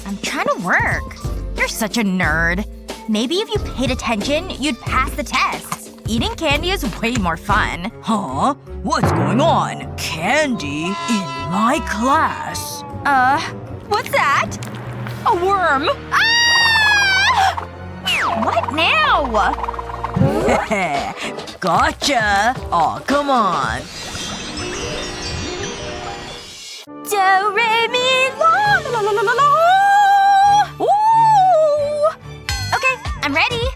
I'm trying to work. You're such a nerd. Maybe if you paid attention, you'd pass the tests. Eating candy is way more fun. Huh? What's going on? Candy in my class? What's that? A worm. Ah! What now? Gotcha! Aw, come on. Do, re, mi, la, la, la, la, la, la. Ooh! Okay, I'm ready.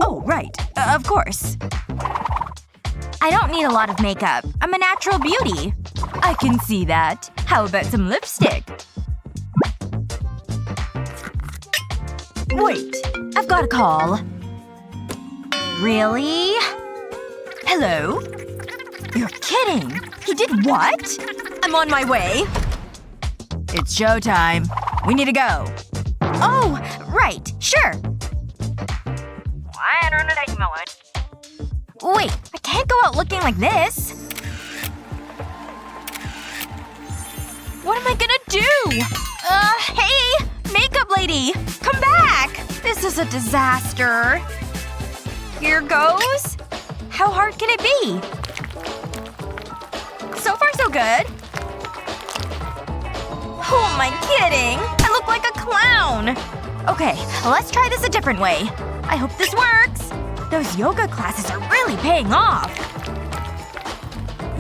Oh, right. Of course. I don't need a lot of makeup. I'm a natural beauty. I can see that. How about some lipstick? Wait. I've got a call. Really? Hello? You're kidding. He did what? I'm on my way. It's showtime. We need to go. Oh, right. Sure. Wait, I can't go out looking like this. What am I gonna do? Hey! Makeup lady! Come back! This is a disaster. Here goes. How hard can it be? So far so good. Who am I kidding? I look like a clown. Okay, let's try this a different way. I hope this works. Those yoga classes are really paying off.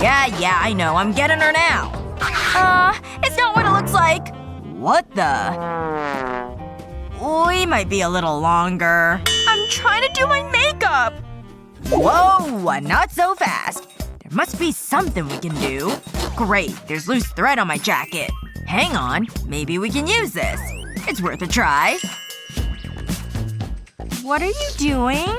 Yeah, I know. I'm getting her now. It's not what it looks like. What the? We might be a little longer. I'm trying to do my makeup. Whoa! Not so fast. There must be something we can do. Great. There's loose thread on my jacket. Hang on. Maybe we can use this. It's worth a try. What are you doing?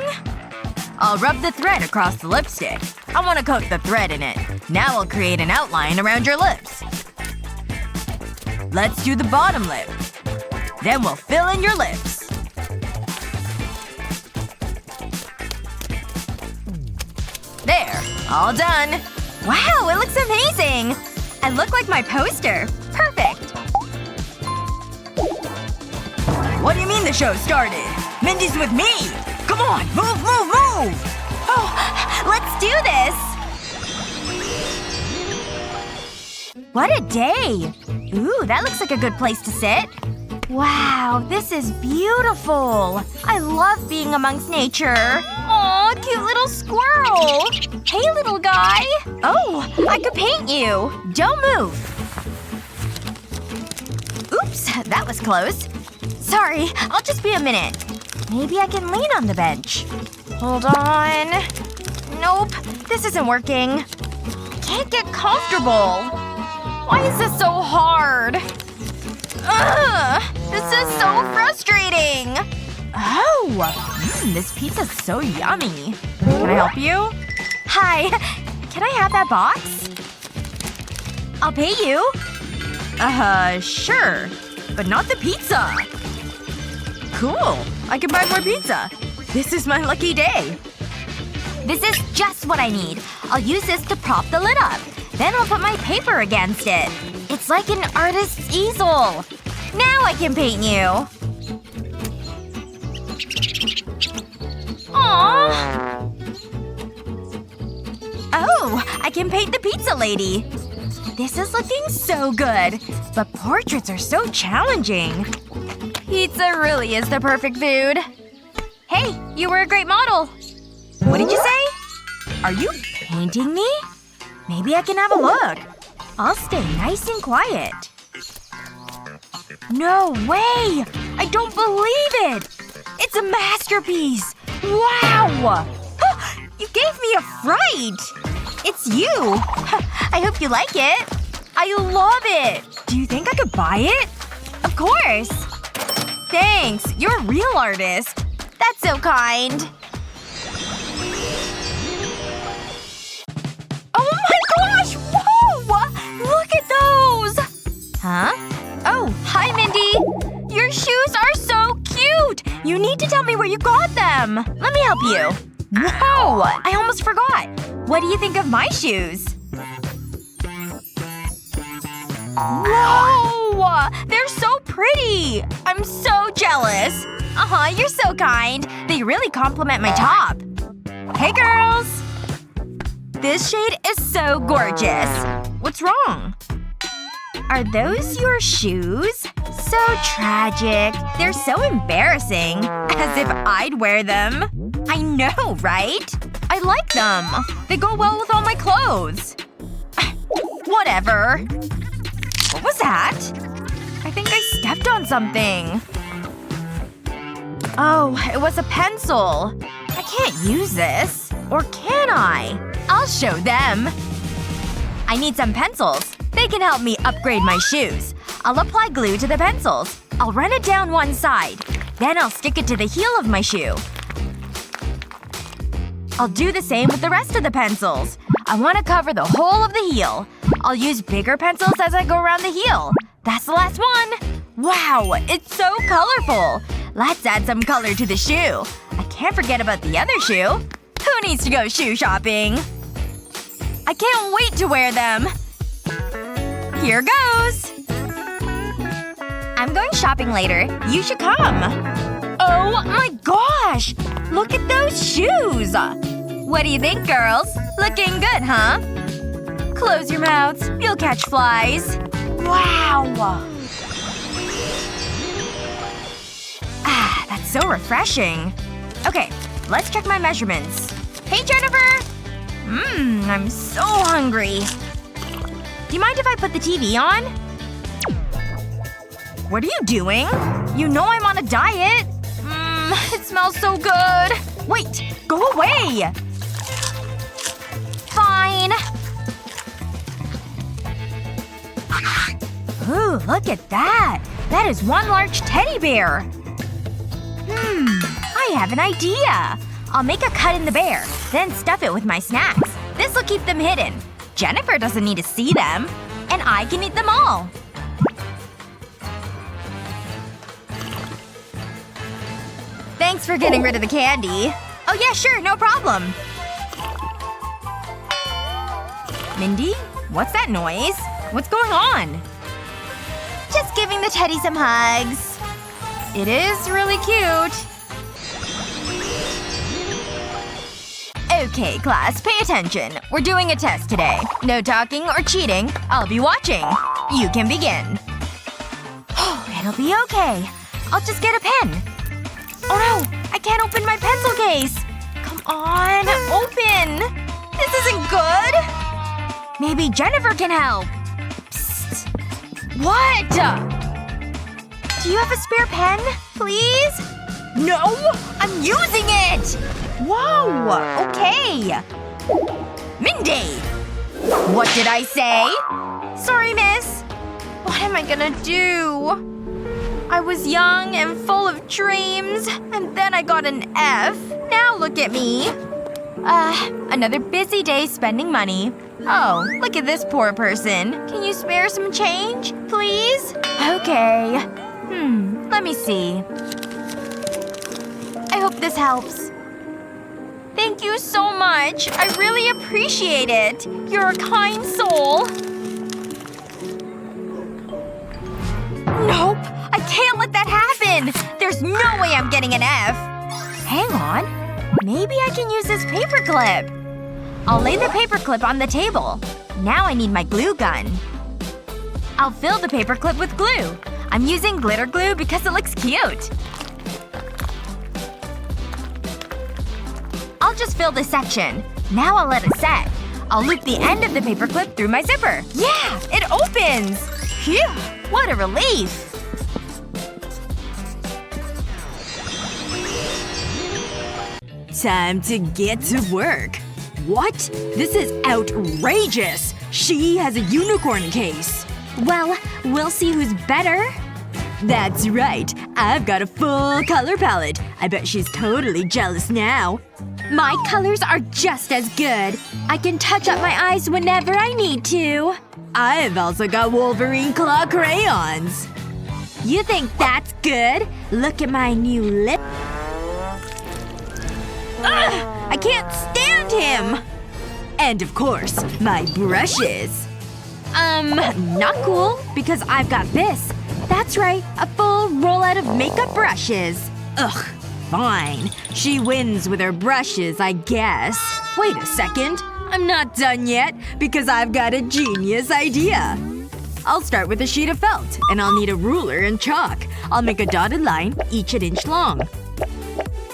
I'll rub the thread across the lipstick. I want to coat the thread in it. Now I'll create an outline around your lips. Let's do the bottom lip. Then we'll fill in your lips. There. All done. Wow, it looks amazing! I look like my poster. Perfect. What do you mean the show started? Mindy's with me! Come on! Move, move, move! Oh, let's do this! What a day! Ooh, that looks like a good place to sit. Wow, this is beautiful! I love being amongst nature. Aw, cute little squirrel! Hey, little guy! Oh, I could paint you! Don't move! Oops, that was close. Sorry, I'll just be a minute. Maybe I can lean on the bench. Hold on. Nope, this isn't working. I can't get comfortable. Why is this so hard? Ugh! This is so frustrating! Oh! This pizza's so yummy. Can I help you? Hi. Can I have that box? I'll pay you. Sure. But not the pizza. Cool. I can buy more pizza. This is my lucky day. This is just what I need. I'll use this to prop the lid up. Then I'll put my paper against it. It's like an artist's easel. Now I can paint you. Aww. Oh, I can paint the pizza lady. This is looking so good. But portraits are so challenging. Pizza really is the perfect food. Hey, you were a great model. What did you say? Are you painting me? Maybe I can have a look. I'll stay nice and quiet. No way! I don't believe it! It's a masterpiece! Wow! You gave me a fright! It's you! I hope you like it. I love it! Do you think I could buy it? Of course! Thanks. You're a real artist. That's so kind. Oh my gosh! Whoa! Look at those! Huh? Oh, hi, Mindy. Your shoes are so cute! You need to tell me where you got them. Let me help you. Whoa! I almost forgot. What do you think of my shoes? Whoa! They're so pretty! I'm so jealous! You're so kind. They really compliment my top. Hey girls! This shade is so gorgeous. What's wrong? Are those your shoes? So tragic. They're so embarrassing. As if I'd wear them. I know, right? I like them. They go well with all my clothes. Whatever. What was that? I think I stepped on something. Oh, it was a pencil. I can't use this. Or can I? I'll show them. I need some pencils. They can help me upgrade my shoes. I'll apply glue to the pencils. I'll run it down one side. Then I'll stick it to the heel of my shoe. I'll do the same with the rest of the pencils. I want to cover the whole of the heel. I'll use bigger pencils as I go around the heel. That's the last one. Wow, it's so colorful. Let's add some color to the shoe. I can't forget about the other shoe. Who needs to go shoe shopping? I can't wait to wear them. Here goes! I'm going shopping later. You should come. Oh my gosh! Look at those shoes! What do you think, girls? Looking good, huh? Close your mouths. You'll catch flies. Wow! Ah, that's so refreshing. Okay, let's check my measurements. Hey, Jennifer! I'm so hungry. Do you mind if I put the TV on? What are you doing? You know I'm on a diet. It smells so good. Wait! Go away! Fine. Ooh, look at that. That is one large teddy bear. I have an idea. I'll make a cut in the bear, then stuff it with my snacks. This'll keep them hidden. Jennifer doesn't need to see them. And I can eat them all. Thanks for getting rid of the candy. Oh yeah, sure, no problem. Mindy? What's that noise? What's going on? Just giving the teddy some hugs. It is really cute. Okay, class, pay attention. We're doing a test today. No talking or cheating. I'll be watching. You can begin. It'll be okay. I'll just get a pen. Oh no! I can't open my pencil case! Come on, open! This isn't good! Maybe Jennifer can help. Psst. What? Do you have a spare pen? Please? No! I'm using it! Whoa! Okay. Mindy! What did I say? Sorry, miss. What am I gonna do? I was young and full of dreams, and then I got an F. Now look at me. Another busy day spending money. Oh, look at this poor person. Can you spare some change, please? Okay. Let me see. I hope this helps. Thank you so much. I really appreciate it. You're a kind soul. Nope. I can't let that happen! There's no way I'm getting an F! Hang on. Maybe I can use this paperclip. I'll lay the paperclip on the table. Now I need my glue gun. I'll fill the paperclip with glue. I'm using glitter glue because it looks cute. I'll just fill this section. Now I'll let it set. I'll loop the end of the paperclip through my zipper. Yeah! It opens! Phew! What a relief! Time to get to work. What? This is outrageous! She has a unicorn case. Well, we'll see who's better. That's right. I've got a full color palette. I bet she's totally jealous now. My colors are just as good. I can touch up my eyes whenever I need to. I've also got Wolverine claw crayons. You think that's good? Look at my new lip. Ugh! I can't stand him! And of course, my brushes. Not cool, because I've got this. That's right. A full rollout of makeup brushes. Ugh. Fine. She wins with her brushes, I guess. Wait a second. I'm not done yet, because I've got a genius idea. I'll start with a sheet of felt, and I'll need a ruler and chalk. I'll make a dotted line, each an inch long.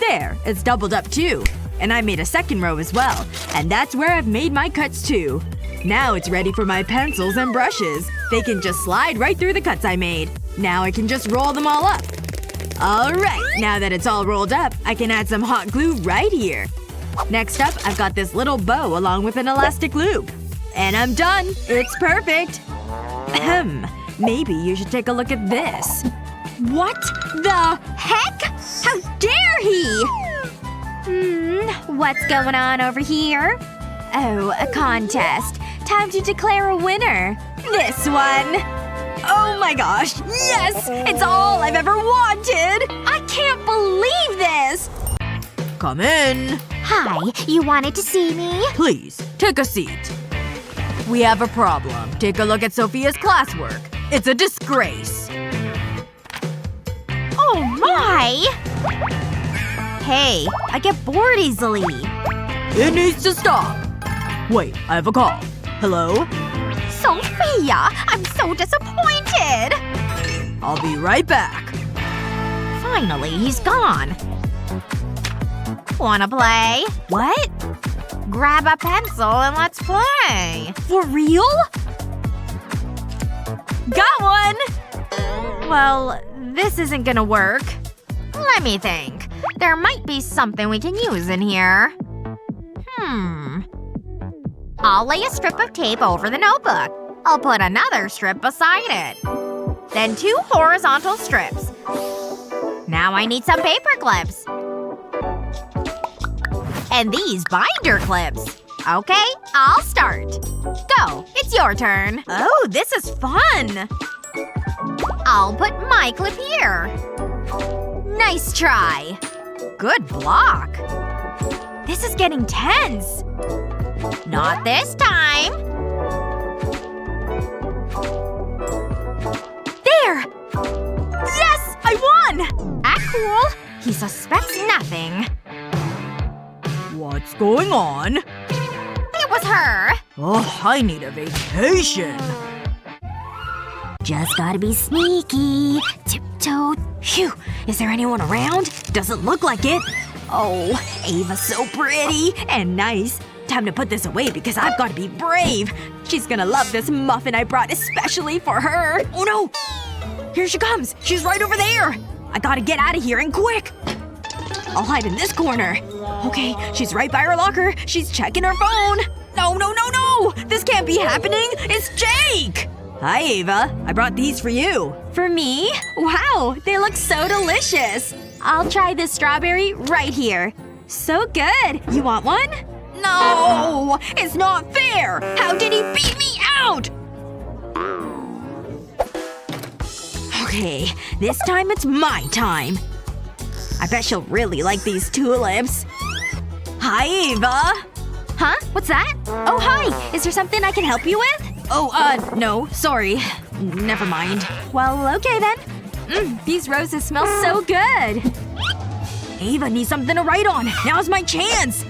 There. It's doubled up too. And I made a second row as well. And that's where I've made my cuts too. Now it's ready for my pencils and brushes. They can just slide right through the cuts I made. Now I can just roll them all up. Alright, now that it's all rolled up, I can add some hot glue right here. Next up, I've got this little bow along with an elastic loop. And I'm done! It's perfect! Ahem. Maybe you should take a look at this. What the heck? How dare he! What's going on over here? Oh, a contest. Time to declare a winner. This one. Oh my gosh! Yes! It's all I've ever wanted! I can't believe this! Come in. Hi, you wanted to see me? Please, take a seat. We have a problem. Take a look at Sophia's classwork. It's a disgrace. Oh my! Hey, I get bored easily. It needs to stop. Wait, I have a call. Hello? Sophia! I'm so disappointed! I'll be right back. Finally, he's gone. Wanna play? What? Grab a pencil and let's play. For real? Got one! Well, this isn't gonna work. Let me think. There might be something we can use in here. I'll lay a strip of tape over the notebook. I'll put another strip beside it. Then 2 horizontal strips. Now I need some paper clips. And these binder clips. Okay, I'll start. Go. It's your turn. Oh, this is fun! I'll put my clip here. Nice try. Good block. This is getting tense. Not this time. There! Yes! I won! Act cool. He suspects nothing. What's going on? It was her. Oh, I need a vacation. Just gotta be sneaky. Tiptoe. Phew. Is there anyone around? Doesn't look like it. Oh, Ava's so pretty. And nice. Time to put this away because I've gotta be brave. She's gonna love this muffin I brought especially for her. Oh no! Here she comes! She's right over there! I gotta get out of here and quick! I'll hide in this corner. Okay, she's right by her locker. She's checking her phone. No, no, no, no! This can't be happening! It's Jake! Hi, Ava. I brought these for you. For me? Wow, they look so delicious. I'll try this strawberry right here. So good. You want one? No! It's not fair! How did he beat me out? Okay, this time it's my time. I bet she'll really like these tulips. Hi, Ava! Huh? What's that? Oh, hi! Is there something I can help you with? Oh, no. Sorry. Never mind. Well, okay then. These roses smell so good. Ava needs something to write on. Now's my chance!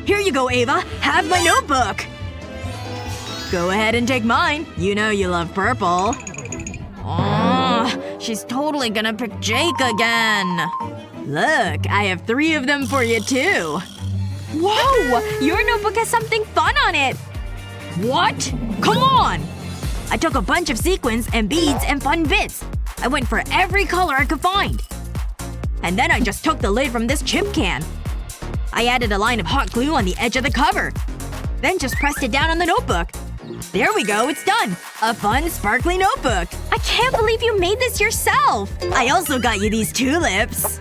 Here you go, Ava. Have my notebook. Go ahead and take mine. You know you love purple. Oh, she's totally gonna pick Jake again. Look, I have 3 of them for you too. Whoa! Your notebook has something fun on it! What? Come on! I took a bunch of sequins and beads and fun bits. I went for every color I could find. And then I just took the lid from this chip can. I added a line of hot glue on the edge of the cover. Then just pressed it down on the notebook. There we go, it's done! A fun, sparkly notebook! I can't believe you made this yourself! I also got you these tulips.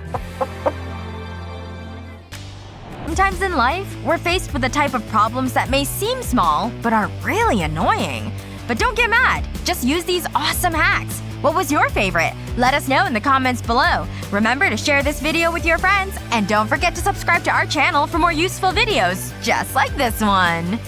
Sometimes in life, we're faced with the type of problems that may seem small, but are really annoying. But don't get mad. Just use these awesome hacks. What was your favorite? Let us know in the comments below. Remember to share this video with your friends, and don't forget to subscribe to our channel for more useful videos just like this one.